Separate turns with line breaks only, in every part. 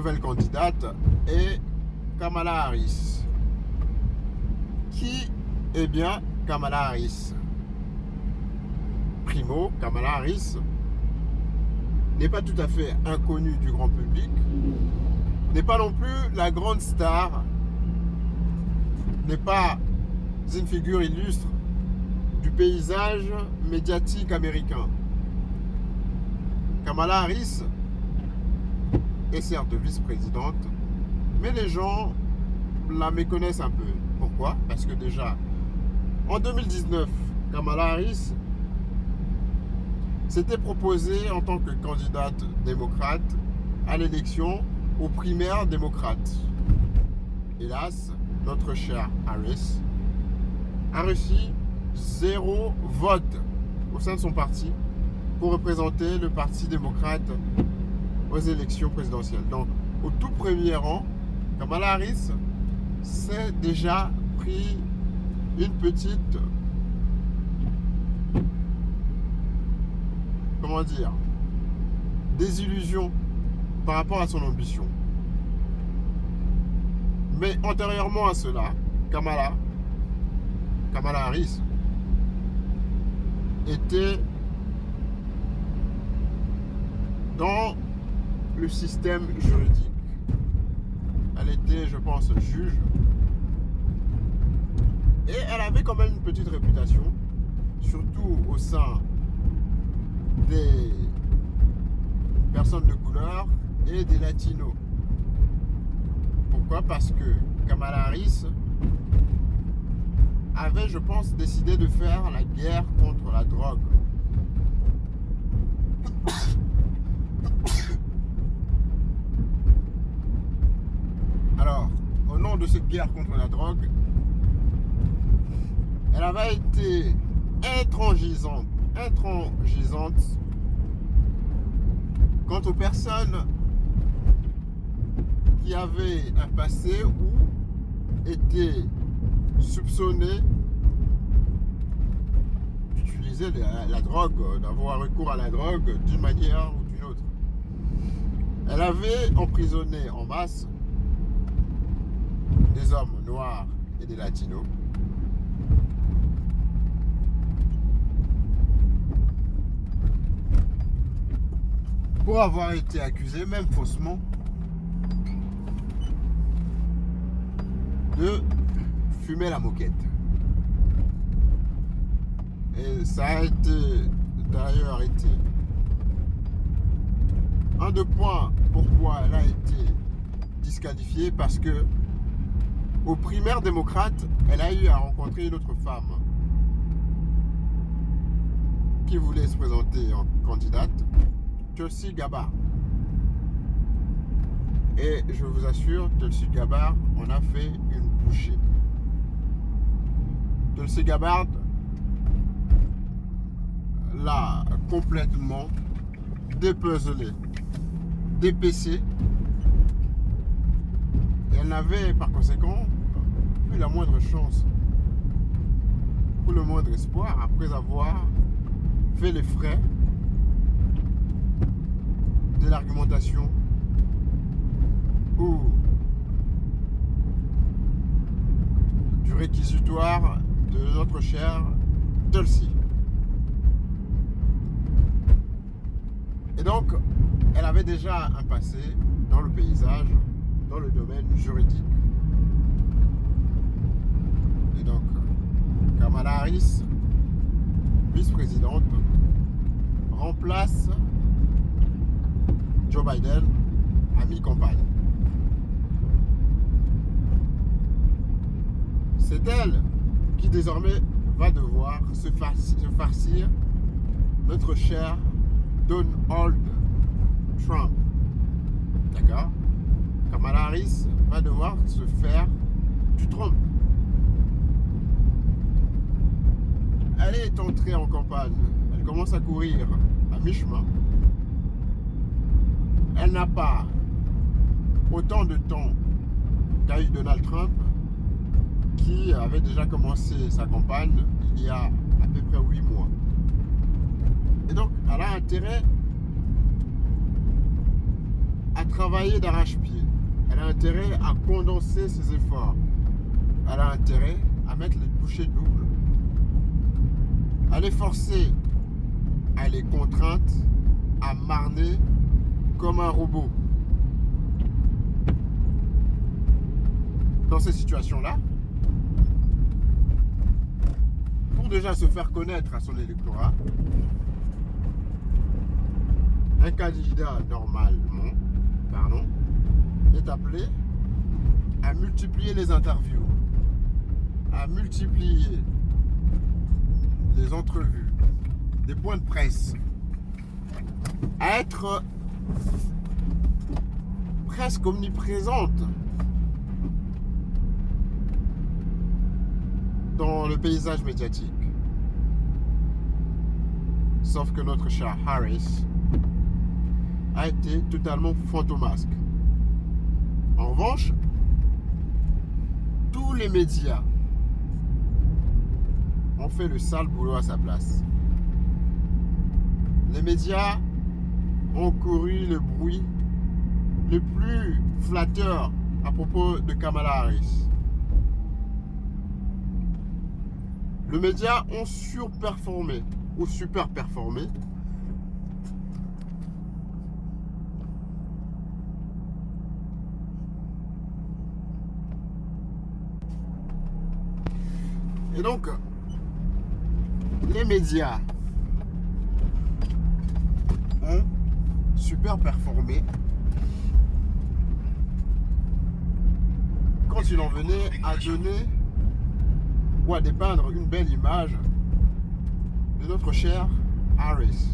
nouvelle candidate est Kamala Harris. Qui est bien Kamala Harris? Primo, Kamala Harris n'est pas tout à fait inconnue du grand public, n'est pas non plus la grande star, n'est pas une figure illustre du paysage médiatique américain. Kamala Harris est certes vice-présidente, mais les gens la méconnaissent un peu. Pourquoi? Parce que déjà, en 2019, Kamala Harris s'était proposée en tant que candidate démocrate à l'élection aux primaires démocrates. Hélas, notre chère Harris a reçu 0 vote au sein de son parti pour représenter le Parti démocrate aux élections présidentielles. Donc, au tout premier rang, Kamala Harris s'est déjà pris une petite, comment dire, désillusion par rapport à son ambition. Mais antérieurement à cela, Kamala Harris était dans le système juridique. Elle était, je pense, juge. Et elle avait quand même une petite réputation, surtout au sein des personnes de couleur et des latinos. Pourquoi? Parce que Kamala Harris avait, je pense, décidé de faire la guerre contre la drogue. Alors, au nom de cette guerre contre la drogue, elle avait été intransigeante quant aux personnes qui avaient un passé ou étaient soupçonnées d'utiliser la drogue, d'avoir recours à la drogue d'une manière ou d'une autre. Elle avait emprisonné en masse des hommes noirs et des latinos. Pour avoir été accusé, même faussement, de fumer la moquette. Et ça a d'ailleurs été un des points pourquoi elle a été disqualifiée, parce que aux primaires démocrates, elle a eu à rencontrer une autre femme qui voulait se présenter en candidate, Tulsi Gabbard. Et je vous assure, Tulsi Gabbard, on a fait une bouchée. Tulsi Gabbard l'a complètement dépecelé, dépecé. Et elle n'avait par conséquent plus la moindre chance, ou le moindre espoir, après avoir fait les frais de l'argumentation ou du réquisitoire de notre chère Tulsi. Et donc, elle avait déjà un passé dans le paysage, dans le domaine juridique. Et donc, Kamala Harris, vice-présidente, remplace Joe Biden à mi-campagne. C'est elle qui désormais va devoir se farcir notre cher Donald Trump. D'accord? Kamala Harris va devoir se faire du Trump. Elle est entrée en campagne. Elle commence à courir à mi-chemin. Elle n'a pas autant de temps qu'a eu Donald Trump, qui avait déjà commencé sa campagne il y a à peu près 8 mois. Et donc, elle a intérêt à travailler d'arrache-pied. Elle a intérêt à condenser ses efforts. Elle a intérêt à mettre les bouchées doubles. Elle est forcée, elle est contrainte à marner comme un robot. Dans ces situations-là, pour déjà se faire connaître à son électorat, un candidat normalement, est appelé à multiplier les interviews, à multiplier les entrevues, des points de presse, à être presque omniprésente dans le paysage médiatique. Sauf que notre cher Harris a été totalement fantomasque. En revanche, tous les médias ont fait le sale boulot à sa place. Les médias ont couru le bruit le plus flatteur à propos de Kamala Harris. Les médias ont surperformé ou superperformé. Et donc, les médias ont super performé quand il en venait à donner ou à dépeindre une belle image de notre cher Harris.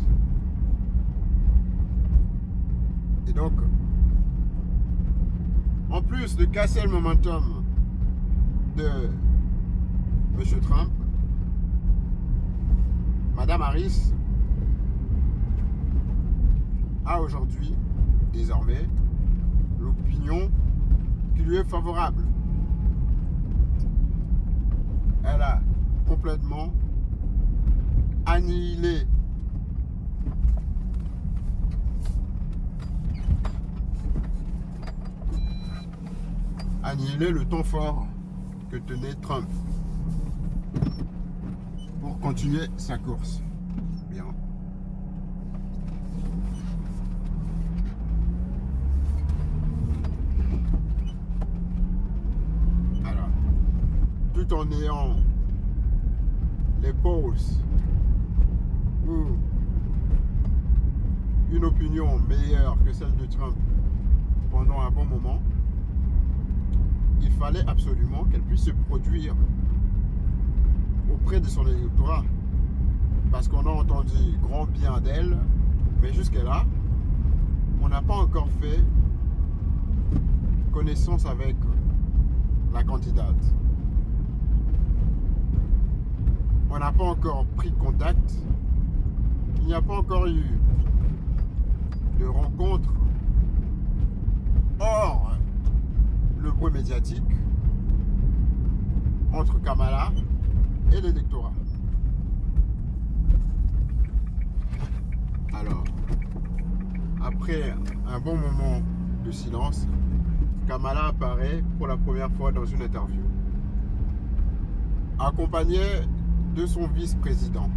Et donc, en plus de casser le momentum de M. Trump, Mme Harris a aujourd'hui, désormais, l'opinion qui lui est favorable. Elle a complètement annihilé le temps fort que tenait Trump pour continuer sa course. Bien. Alors, tout en ayant les polls ou une opinion meilleure que celle de Trump pendant un bon moment, il fallait absolument qu'elle puisse se produire auprès de son électorat, parce qu'on a entendu grand bien d'elle, mais jusqu'à là, on n'a pas encore fait connaissance avec la candidate. On n'a pas encore pris contact, il n'y a pas encore eu de rencontre hors le bruit médiatique entre Kamala et l'électorat. Alors, après un bon moment de silence, Kamala apparaît pour la première fois dans une interview, accompagnée de son vice-président.